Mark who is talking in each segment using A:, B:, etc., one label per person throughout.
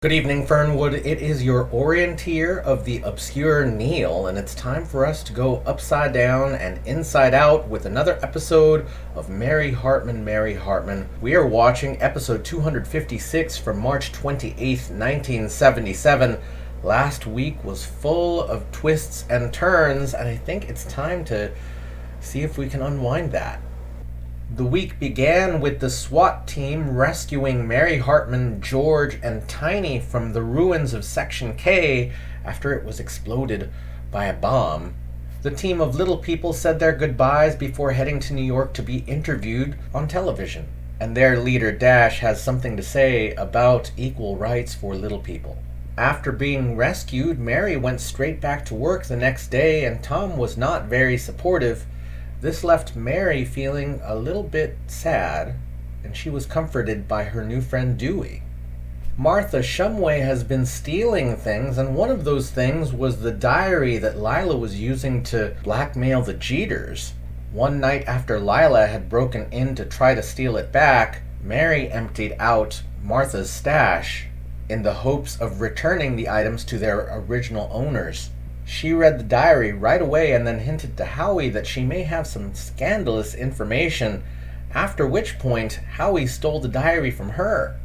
A: Good evening, Fernwood. It is your orienteer of the obscure Neil, and it's time for us to go upside down and inside out with another episode of Mary Hartman, Mary Hartman. We are watching episode 256 from March 28th, 1977. Last week was full of twists and turns, and I think it's time to see if we can unwind that. The week began with the SWAT team rescuing Mary Hartman, George, and Tiny from the ruins of Section K after it was exploded by a bomb. The team of little people said their goodbyes before heading to New York to be interviewed on television. And their leader, Dash, has something to say about equal rights for little people. After being rescued, Mary went straight back to work the next day, and Tom was not very supportive. This left Mary feeling a little bit sad, and she was comforted by her new friend Dewey. Martha Shumway has been stealing things, and one of those things was the diary that Lila was using to blackmail the Jeters. One night after Lila had broken in to try to steal it back, Mary emptied out Martha's stash in the hopes of returning the items to their original owners. She read the diary right away and then hinted to Howie that she may have some scandalous information, after which point Howie stole the diary from her.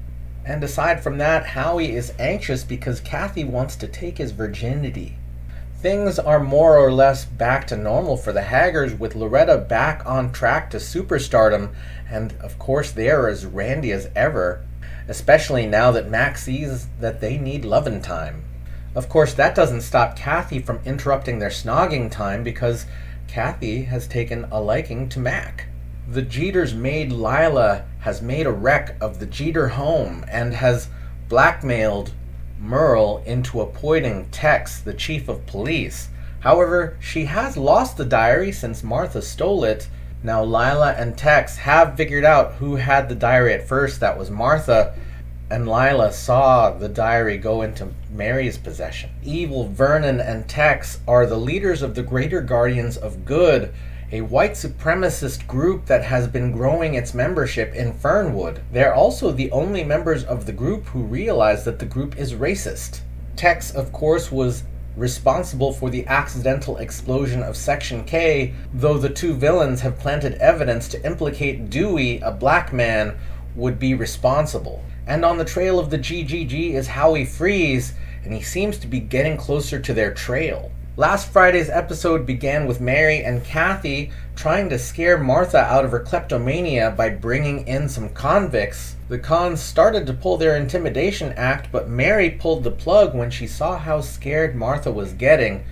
A: And aside from that, Howie is anxious because Kathy wants to take his virginity. Things are more or less back to normal for the Haggers, with Loretta back on track to superstardom, and of course they are as randy as ever, especially now that Max sees that they need lovin' time. Of course, that doesn't stop Kathy from interrupting their snogging time, because Kathy has taken a liking to Mac. The Jeters' maid Lila has made a wreck of the Jeter home and has blackmailed Merle into appointing Tex the chief of police. However, she has lost the diary since Martha stole it. Now Lila and Tex have figured out who had the diary at first. That was Martha. And Lila saw the diary go into Mary's possession. Evil Vernon and Tex are the leaders of the Greater Guardians of Good, a white supremacist group that has been growing its membership in Fernwood. They're also the only members of the group who realize that the group is racist. Tex, of course, was responsible for the accidental explosion of Section K, though the two villains have planted evidence to implicate Dewey, a black man, would be responsible. And on the trail of the GGG is Howie Freeze, and he seems to be getting closer to their trail. Last Friday's episode began with Mary and Kathy trying to scare Martha out of her kleptomania by bringing in some convicts. The cons started to pull their intimidation act, but Mary pulled the plug when she saw how scared Martha was getting.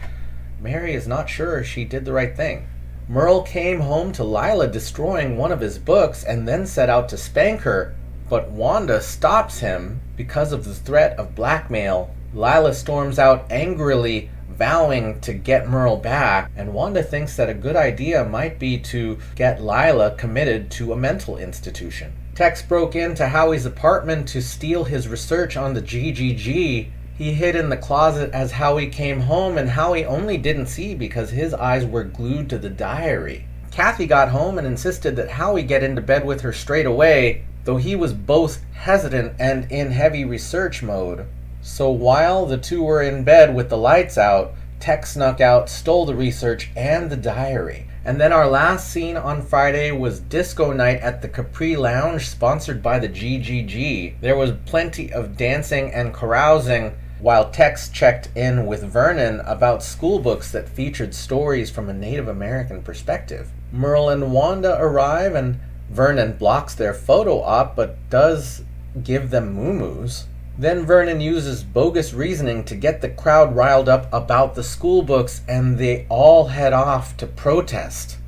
A: Mary is not sure she did the right thing. Merle came home to Lila destroying one of his books and then set out to spank her. But Wanda stops him because of the threat of blackmail. Lila storms out angrily, vowing to get Merle back, and Wanda thinks that a good idea might be to get Lila committed to a mental institution. Tex broke into Howie's apartment to steal his research on the GGG. He hid in the closet as Howie came home, and Howie only didn't see because his eyes were glued to the diary. Kathy got home and insisted that Howie get into bed with her straight away, though he was both hesitant and in heavy research mode. So while the two were in bed with the lights out, Tex snuck out, stole the research and the diary. And then our last scene on Friday was disco night at the Capri Lounge, sponsored by the GGG. There was plenty of dancing and carousing, while Tex checked in with Vernon about school books that featured stories from a Native American perspective. Merle and Wanda arrive, and Vernon blocks their photo op but does give them moo-moos. Then Vernon uses bogus reasoning to get the crowd riled up about the school books, and they all head off to protest.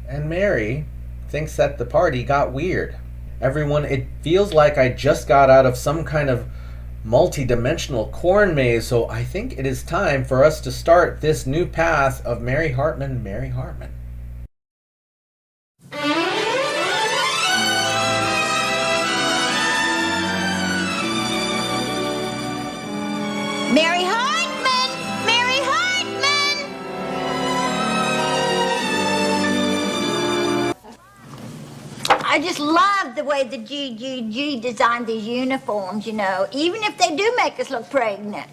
A: And Mary thinks that the party got weird. Everyone, it feels like I just got out of some kind of multi-dimensional corn maze, so I think it is time for us to start this new path of Mary Hartman, Mary Hartman.
B: Mary Hartman! Mary Hartman! I just love the way the GGG designed these uniforms, you know, even if they do make us look pregnant.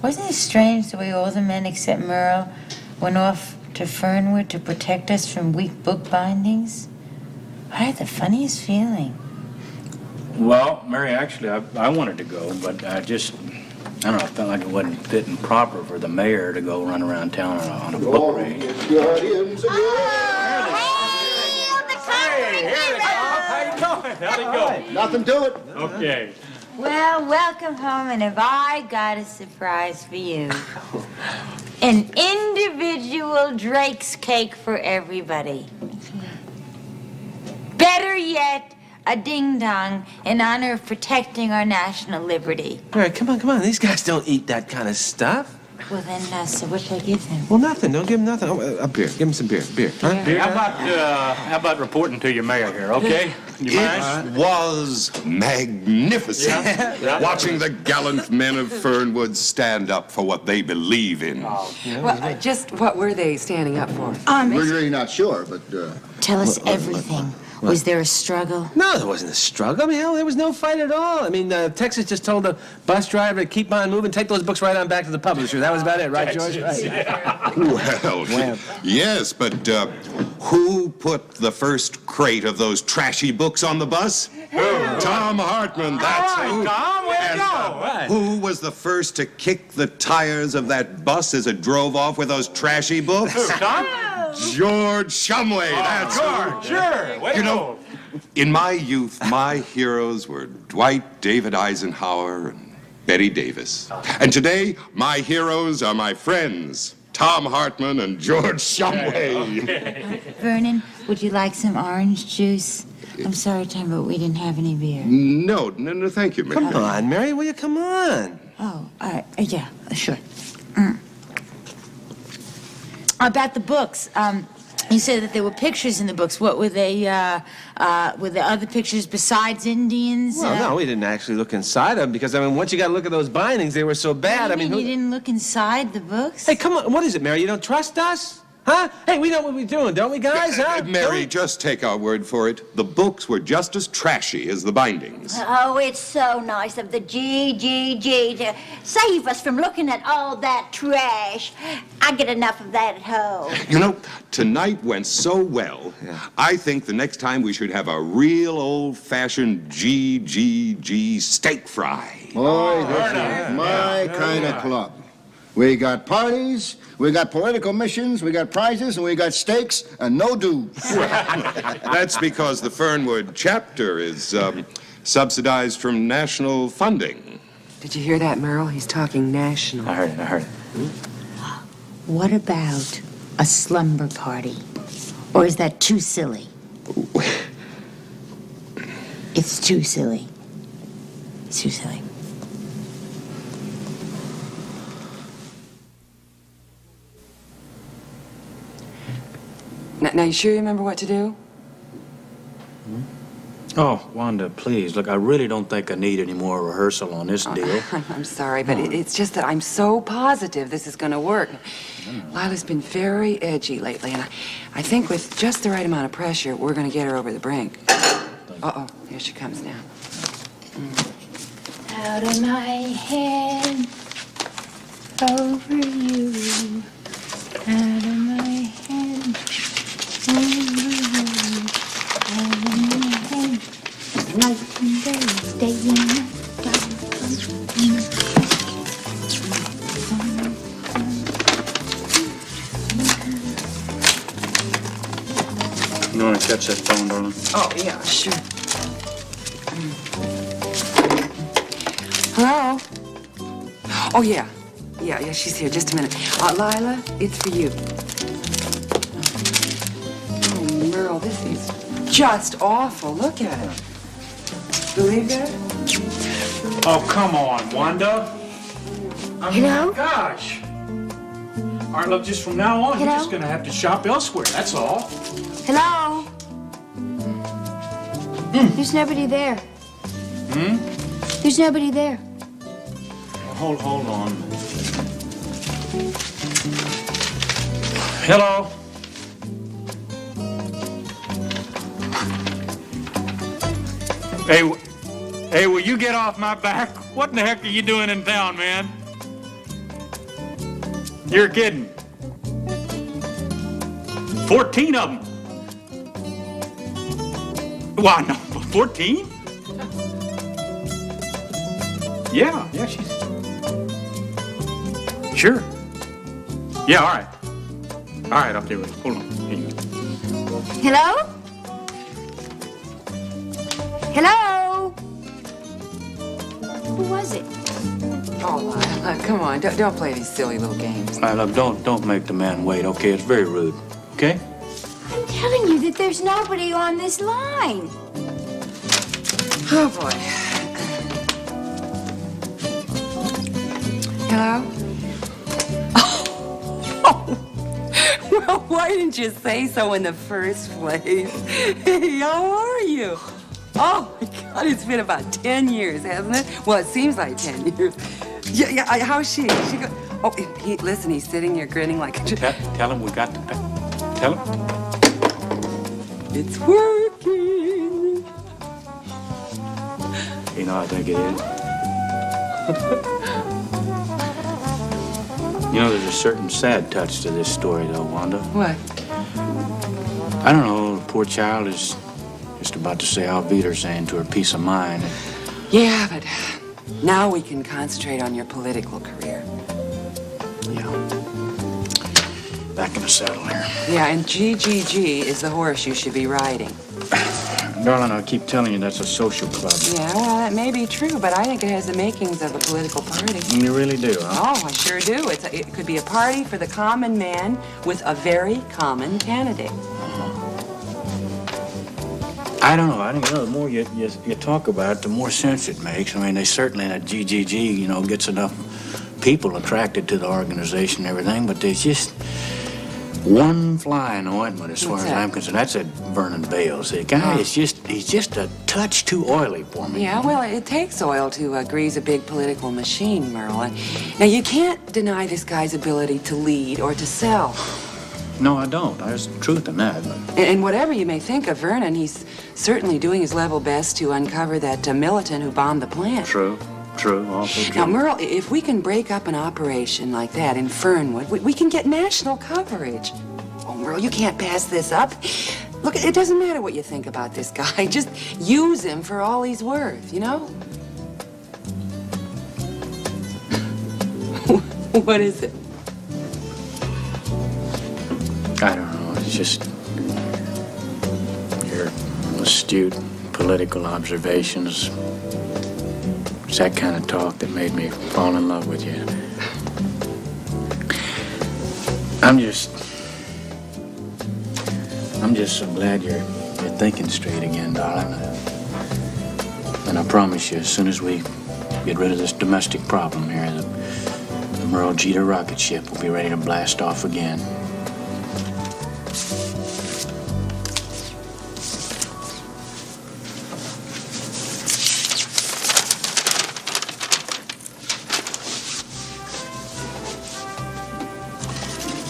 C: Wasn't it strange the way all the men except Merle went off to Fernwood to protect us from weak book bindings? I had the funniest feeling.
D: Well, Mary, actually, I wanted to go, but I don't know, I felt like it wasn't fitting proper for the mayor to go run around town on a book raid. How'd it go?
E: Nothing to it.
D: Okay.
C: Well, welcome home, and have I got a surprise for you. An individual Drake's cake for everybody. Better yet, a ding-dong in honor of protecting our national liberty.
F: All right, come on. These guys don't eat that kind of stuff.
C: Well, then, so what should I give them?
F: Well, nothing. Don't give them nothing. Oh, a beer. Give them some beer. Beer. Huh?
D: How about reporting to your mayor here, okay? You mind?
G: It was magnificent. Watching the gallant men of Fernwood stand up for what they believe in.
H: Well, just what were they standing up for?
E: We're really not sure, but
C: Tell us everything. Was there a struggle?
F: No, there wasn't a struggle. I mean, hell, there was no fight at all. I mean, Texas just told the bus driver to keep on moving, take those books right on back to the publisher. That was about it, right, George? Right.
G: Well, yes, but who put the first crate of those trashy books on the bus? Tom Hartman, that's who.
D: Tom, way to go.
G: And who was the first to kick the tires of that bus as it drove off with those trashy books?
D: Tom?
G: George Shumway, that's
D: George,
G: who.
D: sure. Way to
G: You know, in my youth, my heroes were Dwight David Eisenhower and Betty Davis. And today, my heroes are my friends, Tom Hartman and George Shumway.
C: Vernon, would you like some orange juice? I'm sorry, Tom, but we didn't have any beer.
G: No, thank you, Mary.
F: Come on, Mary, will you come on?
C: Oh, all right. Yeah, sure. About the books, you said that there were pictures in the books. What were they, were there other pictures besides Indians?
F: Well, no, we didn't actually look inside them because, I mean, once you got to look at those bindings, they were so bad.
C: What do you mean you didn't look inside the books?
F: Hey, come on. What is it, Mary? You don't trust us? Huh? Hey, we know what we're doing, don't we, guys? Huh?
G: Mary, just take our word for it. The books were just as trashy as the bindings.
B: Oh, it's so nice of the GGG to save us from looking at all that trash. I get enough of that at home.
G: You know, tonight went so well, I think the next time we should have a real old-fashioned GGG steak fry.
E: boy, this is my kind of club. We got parties, we got political missions, we got prizes, and we got steaks and no dues.
G: That's because the Fernwood chapter is subsidized from national funding.
H: Did you hear that, Merle? He's talking national.
D: I heard it.
C: What about a slumber party? Or is that too silly? It's too silly. It's too silly.
H: Now, you sure you remember what to do?
D: Oh, Wanda, please. Look, I really don't think I need any more rehearsal on this deal.
H: I'm sorry, but it's just that I'm so positive this is going to work. Lila's been very edgy lately, and I think with just the right amount of pressure, we're going to get her over the brink. Uh-oh, here she comes now.
C: Out of my head, over you. Out of my head, over you. Out of my head, night and day, day and night.
D: You want to catch that phone, darling?
H: Oh, yeah, sure. Hello? Oh, yeah. Yeah, she's here. Just a minute. Lila, it's for you. Oh, Merle, this is just awful. Look at it. Believe that?
D: Oh, come on, Wanda. I mean,
B: Hello?
D: gosh. All right, look, just from now on, you're
B: Hello?
D: just going to have to shop elsewhere, that's all.
B: Hello? There's nobody there. There's nobody there.
D: Hold on. Hello? Hey, will you get off my back? What in the heck are you doing in town, man? You're kidding. 14 of them. Why, no, 14? Yeah, she's... Sure. Yeah, all right. All right, I'll do it. Hold on. Here you go.
B: Hello? Hello? Who was it?
H: Oh, Lila, come on. Don't play these silly little games.
D: Look, don't make the man wait, okay? It's very rude, okay?
B: I'm telling you that there's nobody on this line.
H: Oh, boy. Hello? Oh. Well, why didn't you say so in the first place? Hey, how are you? Oh, my God, it's been about 10 years, hasn't it? Well, it seems like 10 years. Yeah, how's she? Oh, listen, he's sitting here grinning like a...
D: Tell him we got to... Tell him.
H: It's working.
D: You know, I think it is. You know, there's a certain sad touch to this story, though, Wanda.
H: What?
D: I don't know, the poor child is just about to say Auf Wiedersehen to her peace of mind.
H: Yeah, but now we can concentrate on your political career.
D: Yeah. Back in the saddle here.
H: Yeah, and GGG is the horse you should be riding.
D: Darling, I keep telling you that's a social club.
H: Yeah, well, that may be true, but I think it has the makings of a political party.
D: You really do, huh?
H: Oh, I sure do. It could be a party for the common man with a very common candidate.
D: I don't know. I think, the more you talk about it, the more sense it makes. I mean, they certainly, that GGG, gets enough people attracted to the organization and everything, but there's just one fly in the ointment as far as I'm concerned. That's at Vernon Bales. The guy is he's just a touch too oily for me.
H: Yeah, well, it takes oil to grease a big political machine, Merle. Now, you can't deny this guy's ability to lead or to sell.
D: No, I don't. There's truth in that. But...
H: And whatever you may think of Vernon, he's certainly doing his level best to uncover that militant who bombed the plant.
D: True, also true.
H: Now, Merle, if we can break up an operation like that in Fernwood, we can get national coverage. Oh, Merle, you can't pass this up. Look, it doesn't matter what you think about this guy. Just use him for all he's worth, you know? What is it?
D: I don't know. It's just your astute political observations. It's that kind of talk that made me fall in love with you. I'm just so glad you're thinking straight again, darling. And I promise you, as soon as we get rid of this domestic problem here, the Merle Jeter rocket ship will be ready to blast off again.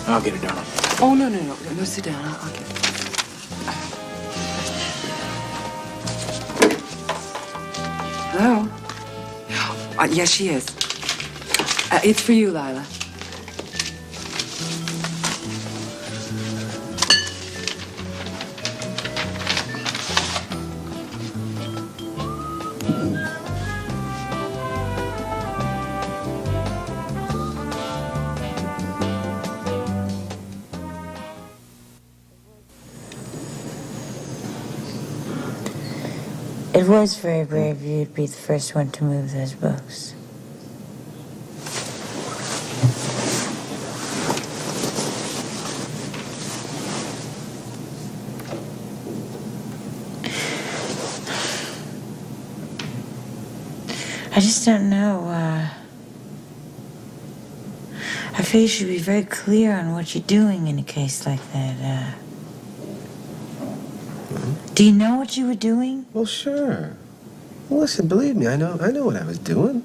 D: I'll get it done.
H: Oh, no, sit down. I'll get it. Hello? Yes, she is. It's for you, Lila.
C: It was very brave of you to be the first one to move those books. I just don't know. I feel you should be very clear on what you're doing in a case like that. Do you know what you were doing?
F: Well, sure. Well, listen, believe me, I know what I was doing.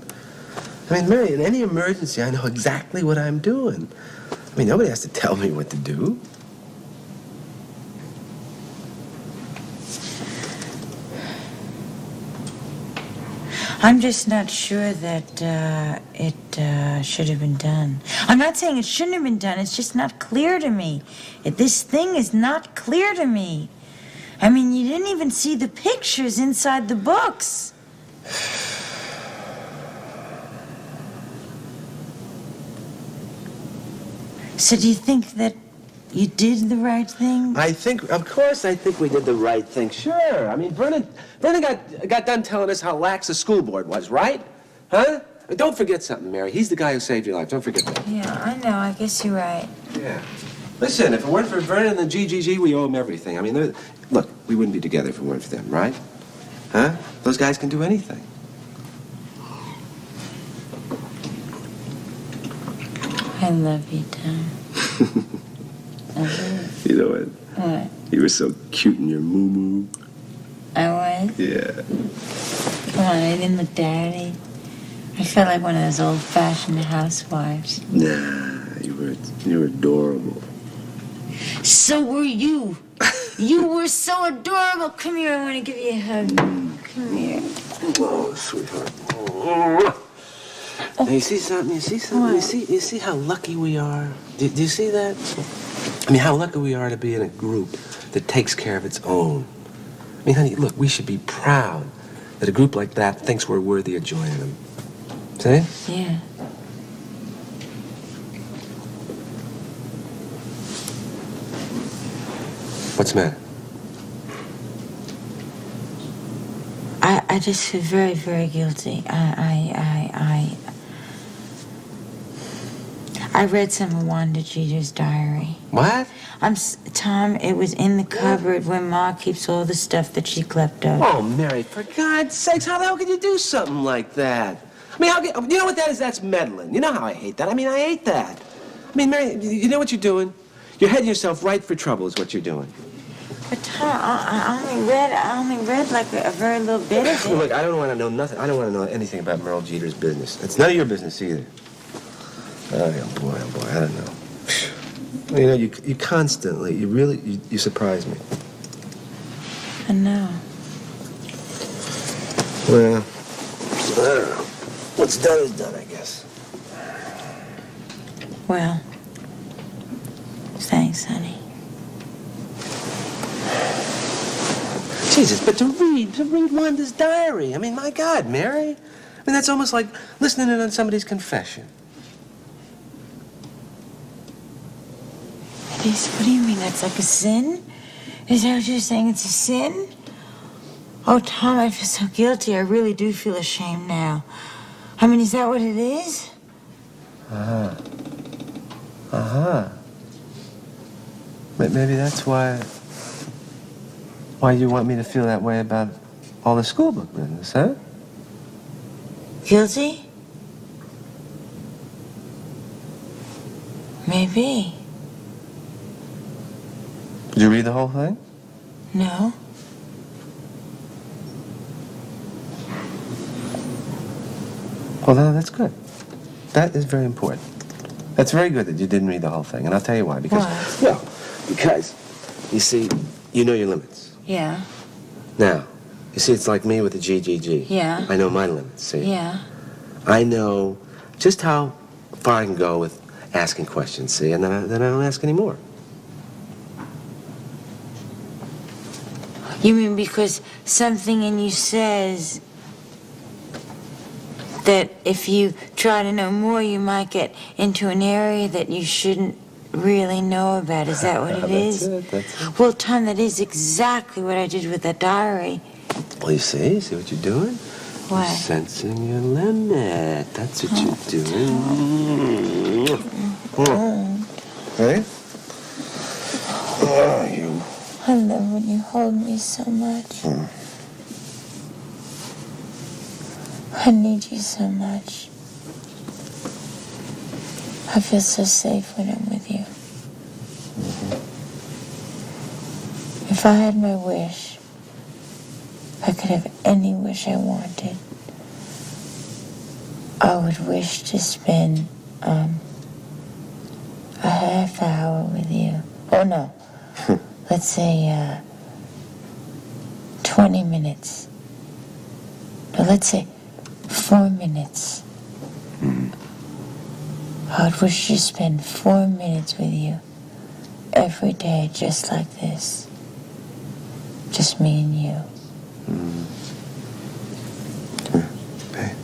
F: I mean, Mary, in any emergency, I know exactly what I'm doing. I mean, nobody has to tell me what to do.
C: I'm just not sure that it should have been done. I'm not saying it shouldn't have been done. It's just not clear to me. This thing is not clear to me. I mean, you didn't even see the pictures inside the books. So do you think that you did the right thing?
F: Of course I think we did the right thing, sure. I mean, Vernon got done telling us how lax the school board was, right? Huh? Don't forget something, Mary. He's the guy who saved your life. Don't forget that.
C: Yeah, I know. I guess you're right.
F: Yeah. Listen, if it weren't for Vernon and the GGG, we owe him everything. I mean, look, we wouldn't be together if it weren't for them, right? Huh? Those guys can do anything.
C: I love you, Tom.
F: You know what?
C: What?
F: You were so cute in your moo-moo.
C: I was?
F: Yeah.
C: Come on, I didn't look daddy. I felt like one of those old-fashioned housewives.
F: Nah, you were adorable.
C: So were you. You were so adorable. Come here, I want to give you a hug. Come here.
F: Oh, sweetheart. Oh. Now, you see something?
C: What?
F: You see how lucky we are? Do you see that? I mean, how lucky we are to be in a group that takes care of its own. I mean, honey, look, we should be proud that a group like that thinks we're worthy of joining them. See?
C: Yeah.
F: What's the matter?
C: I just feel very, very guilty. I read some of Wanda Jeter's diary.
F: What?
C: Tom, it was in the cupboard where Ma keeps all the stuff that she kleptoed.
F: Oh, Mary, for God's sakes, how the hell could you do something like that? I mean, you know what that is? That's meddling. You know how I hate that. I mean, I hate that. I mean, Mary, you know what you're doing? You're heading yourself right for trouble is what you're doing.
C: But Tom, I only read like a very little bit of it.
F: Look, I don't want to know nothing. I don't want to know anything about Merle Jeter's business. It's none of your business either. Oh, boy, I don't know. You know, you constantly, you surprise me.
C: I know.
F: Well, I don't know. What's done is done, I guess.
C: Well, thanks, honey.
F: Jesus, but to read Wanda's diary. I mean, my God, Mary. I mean, that's almost like listening in on somebody's confession.
C: What do you mean? That's like a sin? Is that what you're saying? It's a sin? Oh, Tom, I feel so guilty. I really do feel ashamed now. I mean, is that what it is?
F: Maybe that's why you want me to feel that way about all the school book business, huh?
C: Guilty? Maybe.
F: Did you read the whole thing?
C: No.
F: Well, no, that's good. That is very important. That's very good that you didn't read the whole thing, and I'll tell you why. Because,
C: Why?
F: well, because, you see, you know your limits.
C: Yeah.
F: Now, you see, it's like me with the GGG.
C: Yeah.
F: I know my limits, see?
C: Yeah.
F: I know just how far I can go with asking questions, see? And then I don't ask any more.
C: You mean because something in you says that if you try to know more, you might get into an area that you shouldn't really know about? Is that what it is?
F: That's it.
C: Well, Tom, that is exactly what I did with the diary.
F: Well, you see what you're doing?
C: What?
F: You're sensing your limit. That's what you're doing. Hey? Oh, you.
C: I love when you hold me so much. I need you so much. I feel so safe when I'm with you. If I had my wish, if I could have any wish I wanted, I would wish to spend a half hour with you. Oh, no. Let's say 20 minutes. No, let's say 4 minutes. I would wish to spend 4 minutes with you every day just like this. Just me and you.
F: Hey.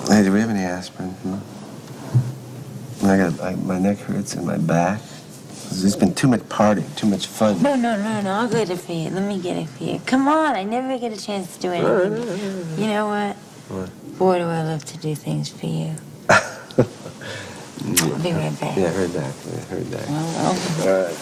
F: Hey, do we have any aspirin? My neck hurts and my back. There's been too much partying, too much fun.
C: No, I'll get it for you. Let me get it for you. Come on, I never get a chance to do anything. You know what?
F: What?
C: Boy, do I love to do things for you. I'll be right back.
F: Yeah, right back. Right back.
C: Well,
F: All right.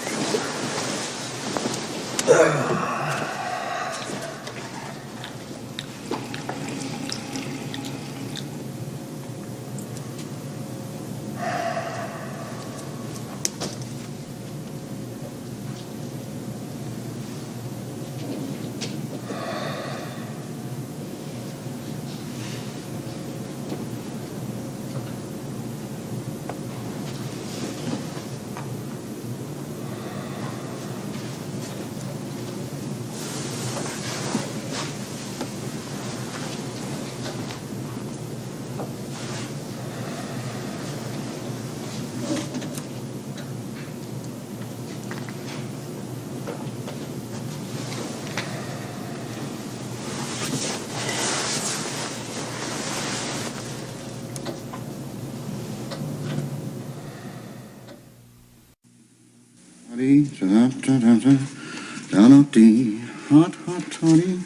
E: Hot, hot toddy.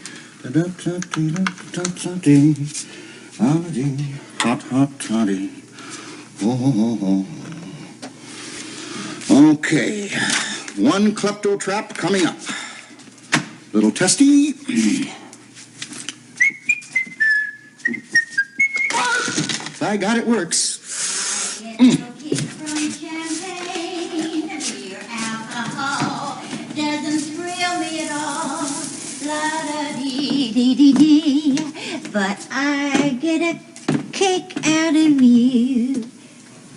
E: Hot, hot toddy. Oh. Okay. One klepto trap coming up. Little testy. I got it works.
B: But I get a kick out of you.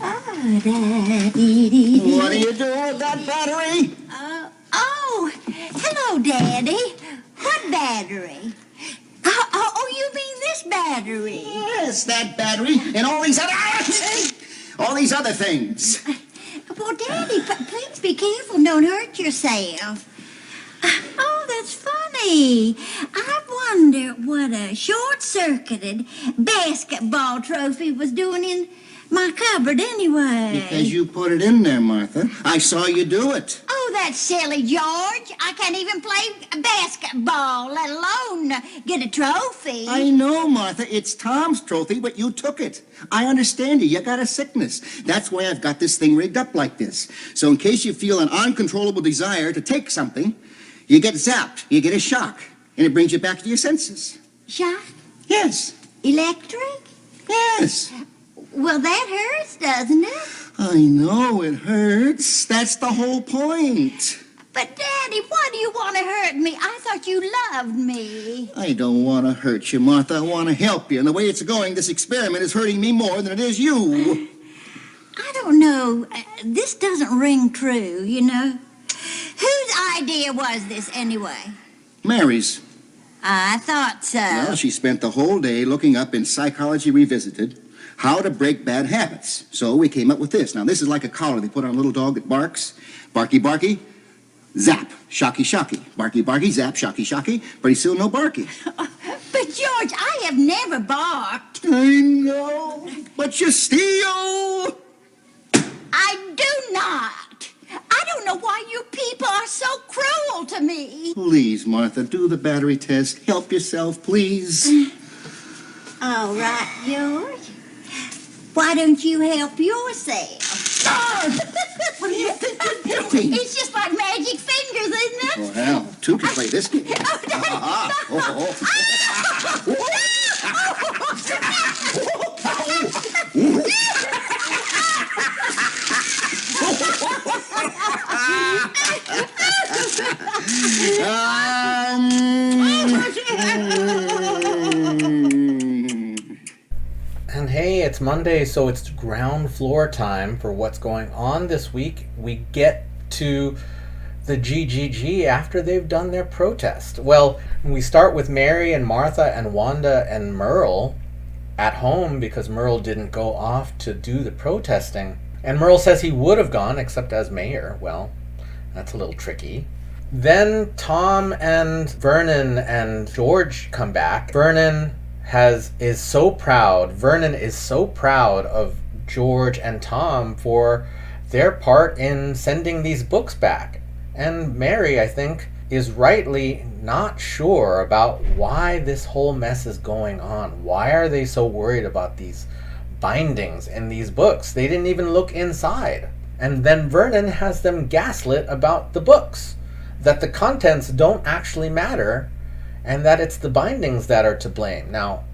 B: Oh, da-dee-dee-dee.
E: What do you do with that battery?
B: Oh, hello, Daddy. What battery? Oh, you mean this battery?
E: Yes, that battery and all these other things.
B: Well, Daddy, please be careful. Don't hurt yourself. Oh, that's funny. I wonder what a short-circuited basketball trophy was doing in my cupboard anyway.
E: Because you put it in there, Martha. I saw you do it.
B: Oh, that's silly, George. I can't even play basketball, let alone get a trophy.
E: I know, Martha. It's Tom's trophy, but you took it. I understand you. You got a sickness. That's why I've got this thing rigged up like this. So in case you feel an uncontrollable desire to take something, you get zapped. You get a shock. And it brings you back to your senses.
B: Shock?
E: Yes.
B: Electric?
E: Yes.
B: Well, that hurts, doesn't it?
E: I know it hurts. That's the whole point.
B: But, Daddy, why do you want to hurt me? I thought you loved me.
E: I don't want to hurt you, Martha. I want to help you. And the way it's going, this experiment is hurting me more than it is you.
B: I don't know. This doesn't ring true, you know. Whose idea was this, anyway?
E: Mary's.
B: I thought so.
E: Well, she spent the whole day looking up in Psychology Revisited how to break bad habits. So we came up with this. Now, this is like a collar they put on a little dog that barks. Barky, barky, zap, shocky, shocky. Barky, barky, zap, shocky, shocky. Pretty soon, no barky.
B: But, George, I have never barked.
E: I know, but you steal.
B: I do not. I don't know why you people are so cruel to me.
E: Please, Martha, do the battery test. Help yourself, please.
B: All right, George. Why don't you help yourself?
E: What do you think you're doing?
B: It's just like magic fingers, isn't it?
E: Oh, hell, two can play this game.
B: Oh, Daddy.
A: And hey, it's Monday, so it's ground floor time for what's going on this week. We get to the GGG after they've done their protest. Well, we start with Mary and Martha and Wanda and Merle at home because Merle didn't go off to do the protesting. And Merle says he would have gone, except as mayor. Well, that's a little tricky. Then Tom and Vernon and George come back. Vernon is so proud of George and Tom for their part in sending these books back. And Mary, I think, is rightly not sure about why this whole mess is going on. Why are they so worried about these bindings in these books? They didn't even look inside. And then Vernon has them gaslit about the books, that the contents don't actually matter, and that it's the bindings that are to blame. Now,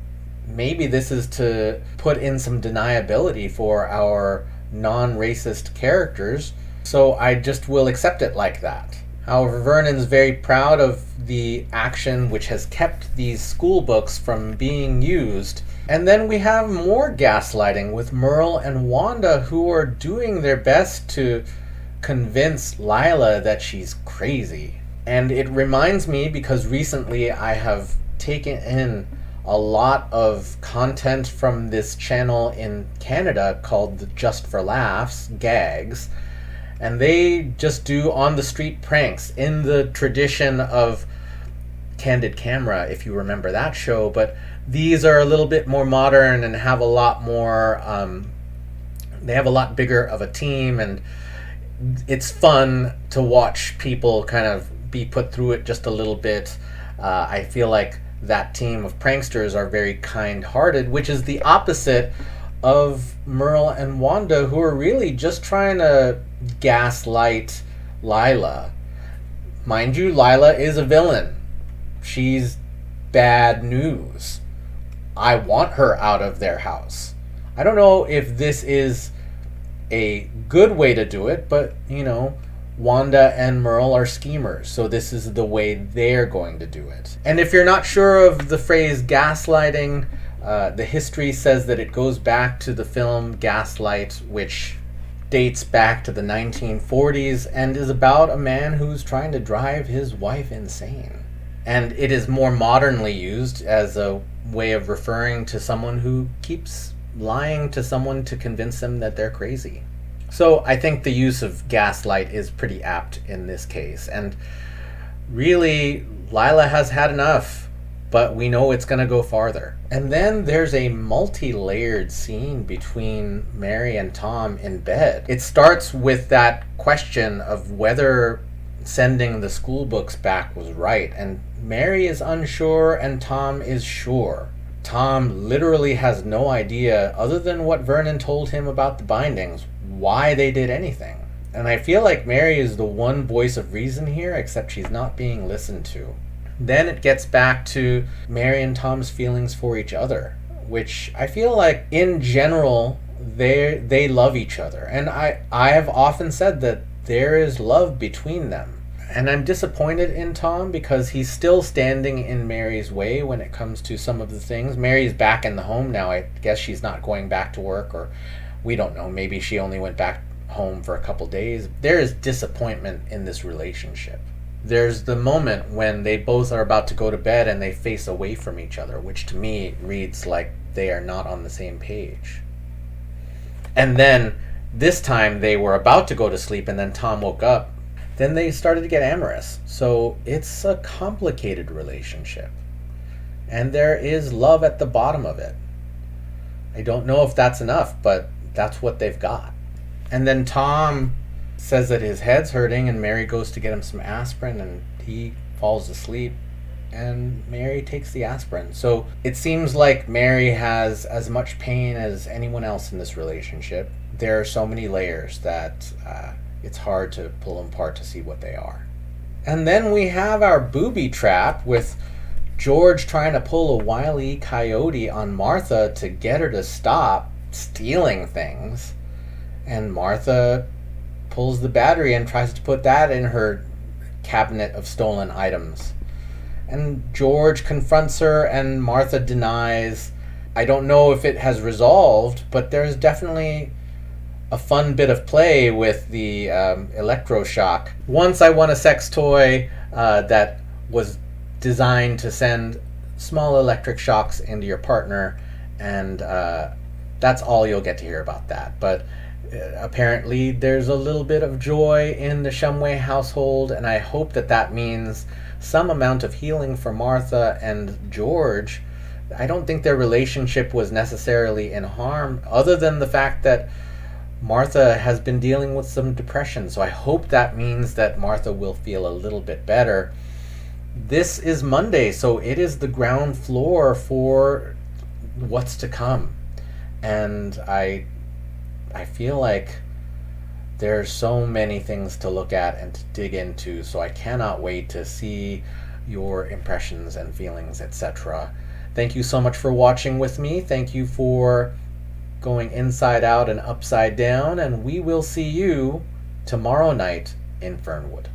A: maybe this is to put in some deniability for our non-racist characters, so I just will accept it like that. However, Vernon's very proud of the action which has kept these school books from being used. And then we have more gaslighting with Merle and Wanda, who are doing their best to convince Lila that she's crazy. And it reminds me, because recently I have taken in a lot of content from this channel in Canada called the Just for Laughs gags, and they just do on the street pranks in the tradition of Candid Camera, if you remember that show. But these are a little bit more modern and have a lot more they have a lot bigger of a team, and it's fun to watch people kind of be put through it just a little bit. I feel like that team of pranksters are very kind-hearted, which is the opposite of Merle and Wanda, who are really just trying to gaslight Lila. Mind you, Lila is a villain. She's bad news. I want her out of their house. I don't know if this is a good way to do it, but, you know, Wanda and Merle are schemers, so this is the way they're going to do it. And if you're not sure of the phrase gaslighting, the history says that it goes back to the film Gaslight, which dates back to the 1940s and is about a man who's trying to drive his wife insane. And it is more modernly used as a way of referring to someone who keeps lying to someone to convince them that they're crazy. So I think the use of gaslight is pretty apt in this case. And really, Lila has had enough, but we know it's going to go farther. And then there's a multi-layered scene between Mary and Tom in bed. It starts with that question of whether sending the school books back was right. And Mary is unsure and Tom is sure. Tom literally has no idea, other than what Vernon told him about the bindings, why they did anything. And I feel like Mary is the one voice of reason here, except she's not being listened to. Then it gets back to Mary and Tom's feelings for each other, which I feel like in general they love each other. And I have often said that there is love between them. And I'm disappointed in Tom because he's still standing in Mary's way when it comes to some of the things. Mary's back in the home now. I guess she's not going back to work, or we don't know. Maybe she only went back home for a couple days. There is disappointment in this relationship. There's the moment when they both are about to go to bed and they face away from each other, which to me reads like they are not on the same page. And then this time they were about to go to sleep and then Tom woke up. Then they started to get amorous. So it's a complicated relationship. And there is love at the bottom of it. I don't know if that's enough, but that's what they've got. And then Tom says that his head's hurting and Mary goes to get him some aspirin and he falls asleep and Mary takes the aspirin. So it seems like Mary has as much pain as anyone else in this relationship. There are so many layers that it's hard to pull them apart to see what they are. And then we have our booby trap with George trying to pull a Wile E. Coyote on Martha to get her to stop stealing things. And Martha pulls the battery and tries to put that in her cabinet of stolen items. And George confronts her and Martha denies. I don't know if it has resolved, but there's definitely a fun bit of play with the electroshock. Once I won a sex toy that was designed to send small electric shocks into your partner, and that's all you'll get to hear about that. But apparently there's a little bit of joy in the Shumway household, and I hope that that means some amount of healing for Martha and George. I don't think their relationship was necessarily in harm, other than the fact that Martha has been dealing with some depression. So I hope that means that Martha will feel a little bit better. This is Monday, so it is the ground floor for what's to come. And I feel like there's so many things to look at and to dig into, so I cannot wait to see your impressions and feelings, etc. Thank you so much for watching with me. Thank you for going inside out and upside down, and we will see you tomorrow night in Fernwood.